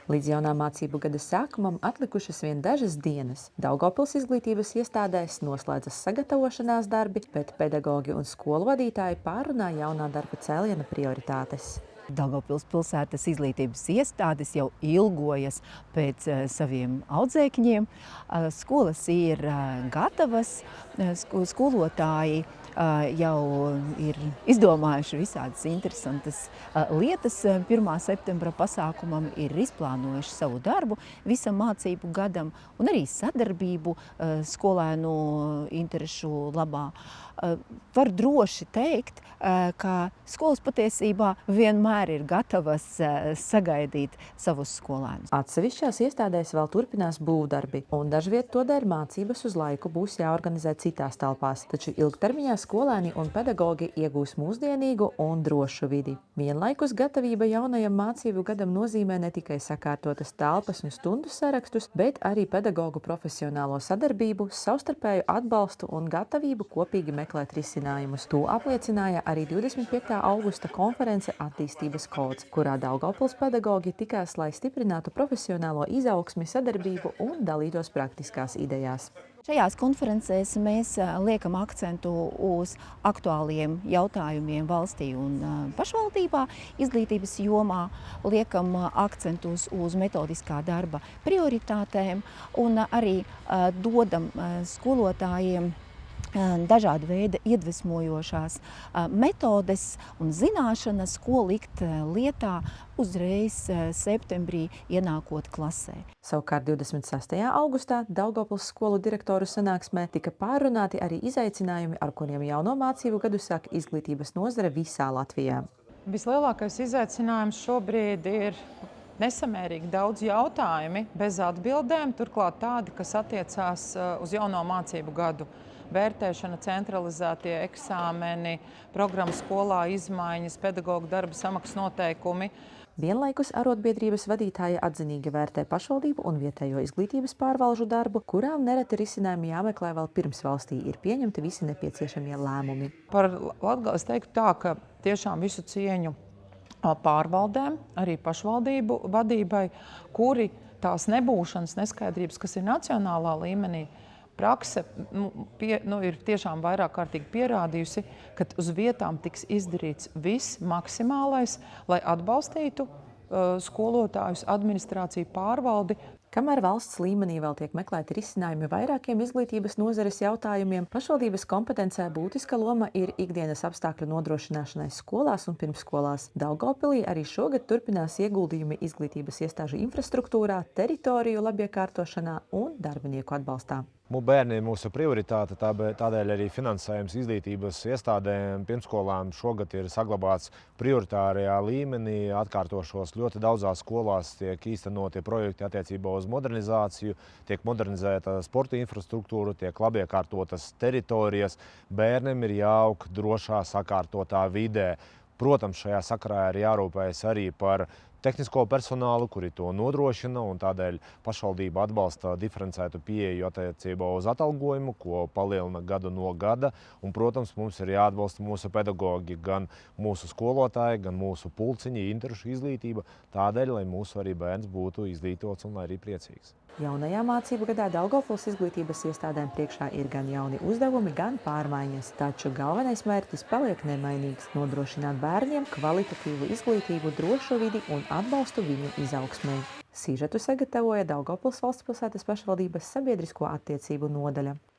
Līdz jaunā mācību gada sākumam atlikušas vien dažas dienas. Daugavpils izglītības iestādēs noslēdzas sagatavošanās darbi, bet pedagogi un skolu vadītāji pārunā jaunā darba cēliena prioritātes. Daugavpils pilsētas izglītības iestādes jau ilgojas pēc saviem audzēkņiem. Skolas ir gatavas, skolotāji jau ir izdomājuši visādas interesantas lietas. 1. septembra pasākumam ir izplānojuši savu darbu visam mācību gadam un arī sadarbību skolēnu interešu labā. Var droši teikt, ka skolas patiesībā vienmēr ir gatavas sagaidīt savus skolēnus. Atsevišķās iestādēs vēl turpinās būvdarbi, un dažviet to dēļ mācības uz laiku būs jāorganizē citās telpās, taču ilgtermiņā skolēni un pedagogi iegūs mūsdienīgu un drošu vidi. Vienlaikus gatavība jaunajam mācību gadam nozīmē ne tikai sakārtotas telpas un stundu sarakstus, bet arī pedagogu profesionālo sadarbību, savstarpēju atbalstu un gatavību kopīgi meklēt risinājumus. To apliecināja arī 25. augusta konference Attīstības kods, kurā Daugavpils pedagogi tikās, lai stiprinātu profesionālo izaugsmi, sadarbību un dalītos praktiskās idejās. Šajās konferencēs mēs liekam akcentu uz aktuāliem jautājumiem valstī un pašvaldībā. Izglītības jomā liekam akcentus uz metodiskā darba prioritātēm un arī dodam skolotājiem dažāda veida iedvesmojošās metodes un zināšanas, ko likt lietā uzreiz septembrī ienākot klasē. Savukārt 26. augustā Daugavpils skolu direktoru sanāksmē tika pārrunāti arī izaicinājumi, ar kuriem jauno mācību gadu sāk izglītības nozare visā Latvijā. Vislielākais izaicinājums šobrīd ir nesamērīgi daudz jautājumi bez atbildēm, turklāt tādi, kas attiecās uz jauno mācību gadu. Vērtēšana, centralizētie eksāmeni, programmu skolā izmaiņas, pedagoģu darba samaksas noteikumi. Vienlaikus arotbiedrības vadītāji atzinīgi vērtē pašvaldību un vietējo izglītības pārvalžu darbu, kurām nereti risinājumi jāmeklē vēl pirms valstī ir pieņemti visi nepieciešamie lēmumi. Par Latgali es teiktu tā, ka tiešām visu cieņu pārvaldēm, arī pašvaldību vadībai, kuri tās nebūšanas neskaidrības, kas ir nacionālā līmenī, prakse ir tiešām vairāk kārtīgi pierādījusi, ka uz vietām tiks izdarīts viss maksimālais, lai atbalstītu skolotājus, administrāciju, pārvaldi. Kamēr valsts līmenī vēl tiek meklēti risinājumi vairākiem izglītības nozares jautājumiem, pašvaldības kompetencē būtiska loma ir ikdienas apstākļu nodrošināšanai skolās un pirmsskolās. Daugavpilī arī šogad turpinās ieguldījumi izglītības iestāžu infrastruktūrā, teritoriju labiekārtošanā un darbinieku atbalstā. Bērni ir mūsu prioritāte, tādēļ arī finansējums izglītības iestādēm, pirmsskolām šogad ir saglabāts prioritārajā līmenī. Atkārtošos, ļoti daudzās skolās tiek īstenoti projekti attiecībā uz modernizāciju, tiek modernizēta sporta infrastruktūra, tiek labiekārtotas teritorijas. Bērniem ir jāaug drošā, sakārtotā vidē. Protams, šajā sakarā ir jārūpējas arī par tehnisko personālu, kuri to nodrošina, un tādēļ pašvaldība atbalsta diferencētu pieeju attiecībā uz atalgojumu, ko palielina gadu no gada. Un, protams, mums ir jāatbalsta mūsu pedagoģi, gan mūsu skolotāji, gan mūsu pulciņi, interešu izglītība, tādēļ, lai mūsu arī bērns būtu izglītots un arī priecīgs. Jaunajā mācību gadā Daugavpils izglītības iestādēm priekšā ir gan jauni uzdevumi, gan pārmaiņas, taču galvenais mērķis paliek nemainīgs – nodrošināt bērniem kvalitatīvu izglītību, drošu vidi un atbalstu viņu izaugsmei. Sižetu sagatavoja Daugavpils valsts pilsētas pašvaldības sabiedrisko attiecību nodaļa.